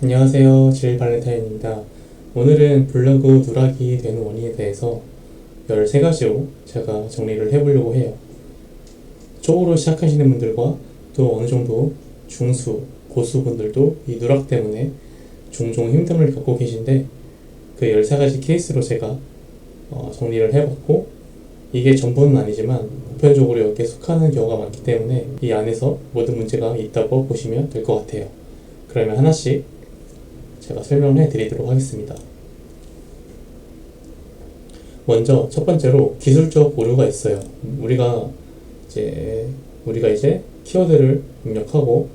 안녕하세요. 질 발렌타인입니다. 오늘은 블로그 누락이 되는 원인에 대해서 13가지로 제가 정리를 해보려고 해요. 초보로 시작하시는 분들과 또 어느 정도 중수, 고수분들도 이 누락 때문에 종종 힘듦을 겪고 계신데, 그 13가지 케이스로 제가 정리를 해봤고, 이게 전부는 아니지만 보편적으로 여기에 속하는 경우가 많기 때문에 이 안에서 모든 문제가 있다고 보시면 될 것 같아요. 그러면 하나씩 제가 설명을 해드리도록 하겠습니다. 먼저 첫 번째로 기술적 오류가 있어요. 우리가 이제 키워드를 입력하고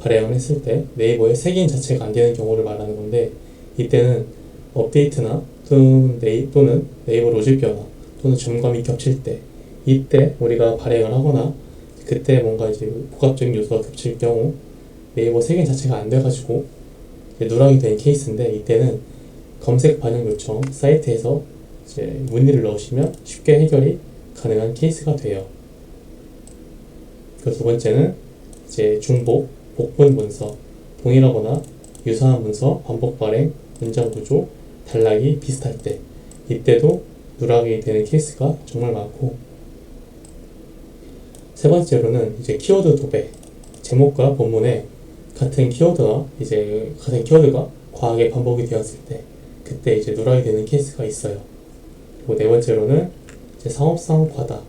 발행을 했을 때 네이버에 색인 자체가 안 되는 경우를 말하는 건데, 이때는 업데이트나 또는 네이버 로직 변화 또는 점검이 겹칠 때, 이때 우리가 발행을 하거나 그때 뭔가 이제 복합적인 요소가 겹칠 경우 네이버 색인 자체가 안 돼가지고 누락이 된 케이스인데, 이때는 검색 반영 요청 사이트에서 이제 문의를 넣으시면 쉽게 해결이 가능한 케이스가 돼요. 그 두 번째는 이제 중복, 복분 문서, 동일하거나 유사한 문서, 반복 발행, 문장 구조, 단락이 비슷할 때, 이때도 누락이 되는 케이스가 정말 많고, 세 번째로는 이제 키워드 도배, 제목과 본문에 같은 키워드가 과하게 반복이 되었을 때, 그때 이제 누락이 되는 케이스가 있어요. 그리고 네 번째로는 이제 상업성 과다,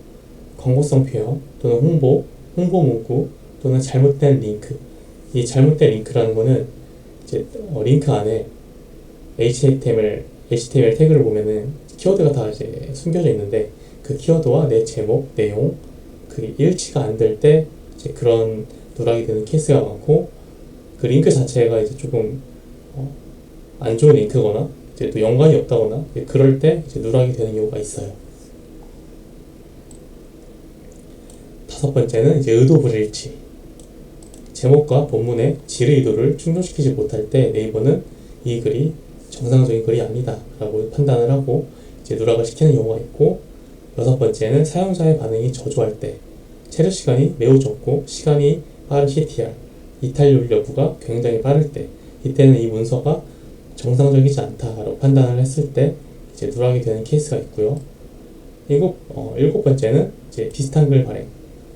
광고성 표현 또는 홍보 문구 또는 잘못된 링크. 이 잘못된 링크라는 거는 이제 링크 안에 HTML 태그를 보면은 키워드가 다 이제 숨겨져 있는데, 그 키워드와 내 제목, 내용 그게 일치가 안 될 때 이제 그런 누락이 되는 케이스가 많고, 그 링크 자체가 이제 조금 안 좋은 링크거나 이제 또 연관이 없다거나 그럴 때 이제 누락이 되는 경우가 있어요. 다섯 번째는 이제 의도 불일치. 제목과 본문의 질 의도를 충족시키지 못할 때 네이버는 이 글이 정상적인 글이 아니다 라고 판단을 하고 이제 누락을 시키는 경우가 있고, 여섯 번째는 사용자의 반응이 저조할 때, 체류 시간이 매우 적고 시간이 빠른 CTR, 이탈률 여부가 굉장히 빠를 때, 이때는 이 문서가 정상적이지 않다라고 판단을 했을 때 이제 누락이 되는 케이스가 있고요. 일곱 번째는 이제 비슷한 글 발행.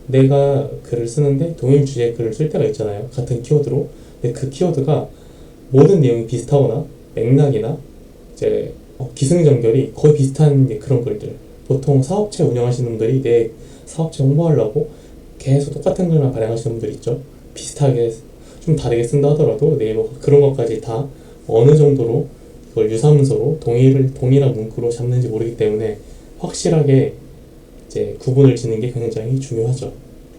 내가 글을 쓰는데 동일 주제의 글을 쓸 때가 있잖아요. 같은 키워드로. 근데 그 키워드가 모든 내용이 비슷하거나 맥락이나 이제 기승전결이 거의 비슷한 그런 글들. 보통 사업체 운영하시는 분들이 내 사업체 홍보하려고 계속 똑같은 글만 발행하시는 분들 있죠. 비슷하게 좀 다르게 쓴다 하더라도 네이버가 그런 것까지 다 어느 정도로 이걸 유사문서로 동일한 문구로 잡는지 모르기 때문에 확실하게 이제 구분을 짓는 게 굉장히 중요하죠.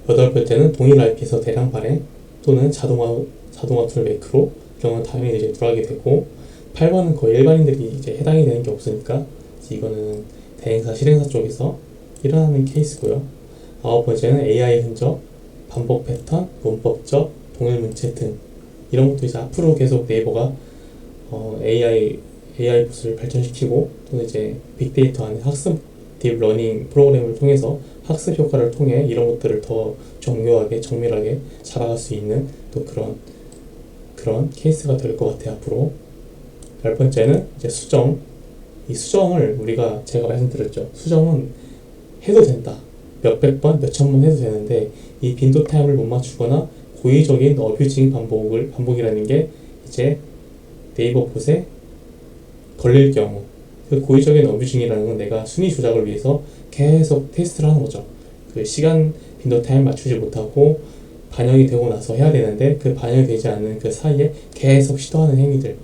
여덟 번째는 동일 IP에서 대량 발행 또는 자동화 툴 매크로 경우는 당연히 이제 누락이 되고, 8번은 거의 일반인들이 이제 해당이 되는 게 없으니까 이거는 대행사 실행사 쪽에서 일어나는 케이스고요. 아홉 번째는 AI 흔적, 반복 패턴, 문법적, 동일 문체 등 이런 것도 이제 앞으로 계속 네이버가 AI 부스를 발전시키고 또는 이제 빅데이터 안에 학습 딥러닝 프로그램을 통해서 학습 효과를 통해 이런 것들을 더 정교하게 정밀하게 잡아갈 수 있는 또 그런 케이스가 될 것 같아요 앞으로. 열 번째는 이제 수정. 이 수정을 제가 말씀드렸죠. 수정은 해도 된다. 몇백 번, 몇천 번 해도 되는데, 이 빈도 타임을 못 맞추거나 고의적인 어뷰징 반복이라는 게 이제 네이버 봇에 걸릴 경우, 그 고의적인 어뷰징이라는 건 내가 순위 조작을 위해서 계속 테스트를 하는 거죠. 그 시간 빈도 타임 맞추지 못하고 반영이 되고 나서 해야 되는데, 그 반영이 되지 않는 그 사이에 계속 시도하는 행위들,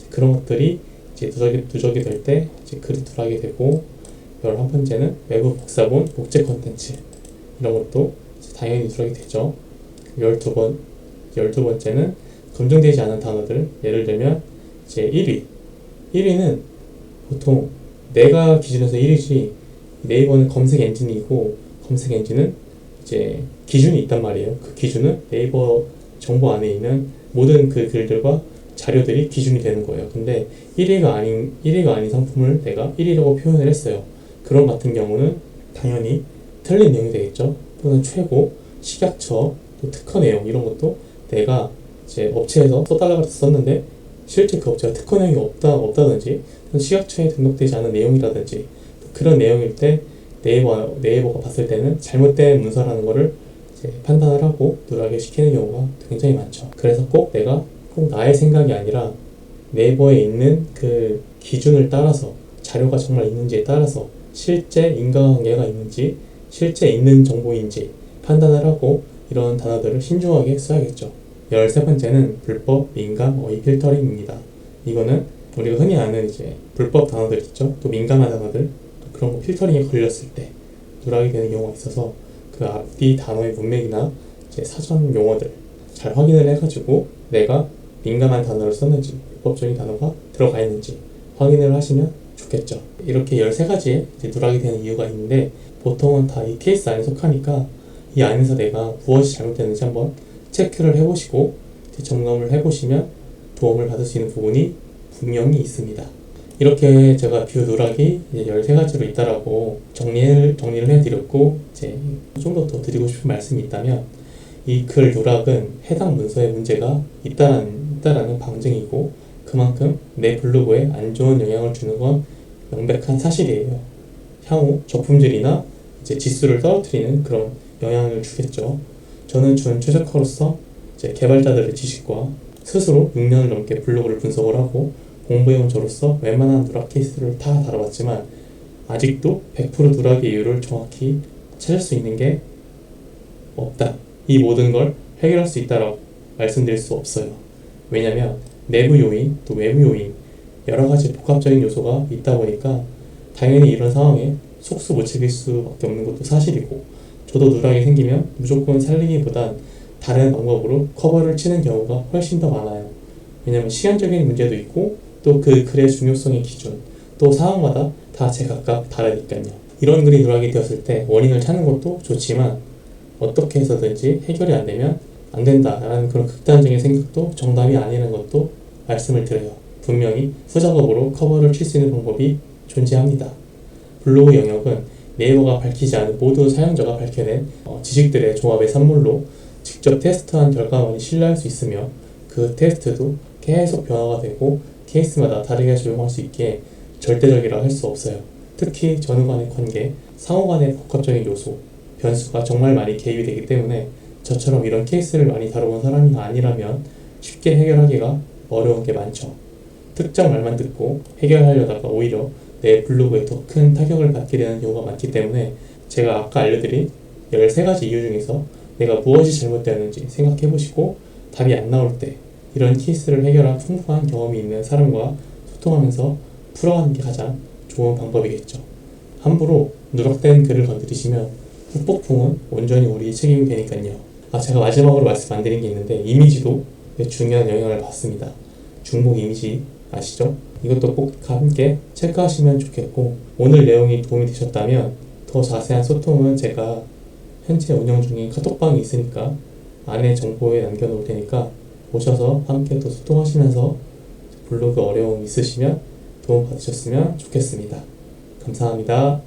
그런 것들이 이제 누적이 될 때 이제 글이 누락이 되고, 11번째는 외부 복사본, 복제 컨텐츠 이런 것도 당연히 누락이 되죠. 12번째는 검증되지 않은 단어들, 예를 들면 이제 1위는 보통 내가 기준에서 1위지, 네이버는 검색 엔진이고 검색 엔진은 이제 기준이 있단 말이에요. 그 기준은 네이버 정보 안에 있는 모든 그 글들과 자료들이 기준이 되는 거예요. 근데 1위가 아닌 상품을 내가 1위라고 표현을 했어요. 그런 같은 경우는 당연히 틀린 내용이 되겠죠. 또는 최고, 식약처, 또 특허 내용 이런 것도 내가 이제 업체에서 써달라고 해서 썼는데 실제 그 업체가 특허 내용이 없다든지 식약처에 등록되지 않은 내용이라든지 그런 내용일 때 네이버가 봤을 때는 잘못된 문서라는 거를 이제 판단을 하고 누락을 시키는 경우가 굉장히 많죠. 그래서 꼭 나의 생각이 아니라 네이버에 있는 그 기준을 따라서 자료가 정말 있는지에 따라서 실제 인과관계가 있는지 실제 있는 정보인지 판단을 하고 이런 단어들을 신중하게 써야겠죠. 13번째는 불법 민감 어휘 필터링입니다. 이거는 우리가 흔히 아는 이제 불법 단어들 있죠. 또 민감한 단어들 또 그런 거 필터링에 걸렸을 때 누락이 되는 경우가 있어서 그 앞뒤 단어의 문맥이나 이제 사전 용어들 잘 확인을 해가지고 내가 민감한 단어를 썼는지 불법적인 단어가 들어가 있는지 확인을 하시면 좋겠죠. 이렇게 13가지의 이제 누락이 되는 이유가 있는데 보통은 다 이 케이스 안에 속하니까 이 안에서 내가 무엇이 잘못됐는지 한번 체크를 해보시고 점검을 해보시면 도움을 받을 수 있는 부분이 분명히 있습니다. 이렇게 제가 뷰 누락이 이제 13가지로 있다라고 정리를 해드렸고 이제 좀 더 드리고 싶은 말씀이 있다면 이 글 누락은 해당 문서에 문제가 있다라는 방증이고 그만큼 내 블로그에 안 좋은 영향을 주는 건 명백한 사실이에요. 향후 저품질이나 이제 지수를 떨어뜨리는 그런 영향을 주겠죠. 저는 준 최적화로서 이제 개발자들의 지식과 스스로 6년을 넘게 블로그를 분석을 하고 공부해온 저로서 웬만한 누락 케이스를 다 다뤄봤지만 아직도 100% 누락의 이유를 정확히 찾을 수 있는 게 없다. 이 모든 걸 해결할 수 있다라고 말씀드릴 수 없어요. 왜냐면 내부 요인, 또 외부 요인 여러 가지 복합적인 요소가 있다 보니까 당연히 이런 상황에 속수무책일 수밖에 없는 것도 사실이고 저도 누락이 생기면 무조건 살리기보단 다른 방법으로 커버를 치는 경우가 훨씬 더 많아요. 왜냐면 시간적인 문제도 있고 또 그 글의 중요성의 기준 또 상황마다 다 제각각 다르니까요. 이런 글이 누락이 되었을 때 원인을 찾는 것도 좋지만 어떻게 해서든지 해결이 안 되면 안 된다라는 그런 극단적인 생각도 정답이 아니라는 것도 말씀을 드려요. 분명히 후작업으로 커버를 칠 수 있는 방법이 존재합니다. 블로그 영역은 네이버가 밝히지 않은 모든 사용자가 밝혀낸 지식들의 조합의 산물로 직접 테스트한 결과만이 신뢰할 수 있으며 그 테스트도 계속 변화가 되고 케이스마다 다르게 적용할 수 있기에 절대적이라 할 수 없어요. 특히 전후 간의 관계, 상호 간의 복합적인 요소, 변수가 정말 많이 개입이 되기 때문에 저처럼 이런 케이스를 많이 다뤄본 사람이 아니라면 쉽게 해결하기가 어려운 게 많죠. 특정 말만 듣고 해결하려다가 오히려 내 블로그에 더 큰 타격을 받게 되는 경우가 많기 때문에 제가 아까 알려드린 13가지 이유 중에서 내가 무엇이 잘못되었는지 생각해보시고 답이 안 나올 때 이런 케이스를 해결한 풍부한 경험이 있는 사람과 소통하면서 풀어가는 게 가장 좋은 방법이겠죠. 함부로 누락된 글을 건드리시면 후폭풍은 온전히 우리 책임이 되니까요. 제가 마지막으로 말씀 안 드린 게 있는데 이미지도 중요한 영향을 받습니다. 중복 이미지 아시죠? 이것도 꼭 함께 체크하시면 좋겠고 오늘 내용이 도움이 되셨다면 더 자세한 소통은 제가 현재 운영 중인 카톡방이 있으니까 안에 정보에 남겨놓을 테니까 오셔서 함께 또 소통하시면서 블로그 어려움 있으시면 도움 받으셨으면 좋겠습니다. 감사합니다.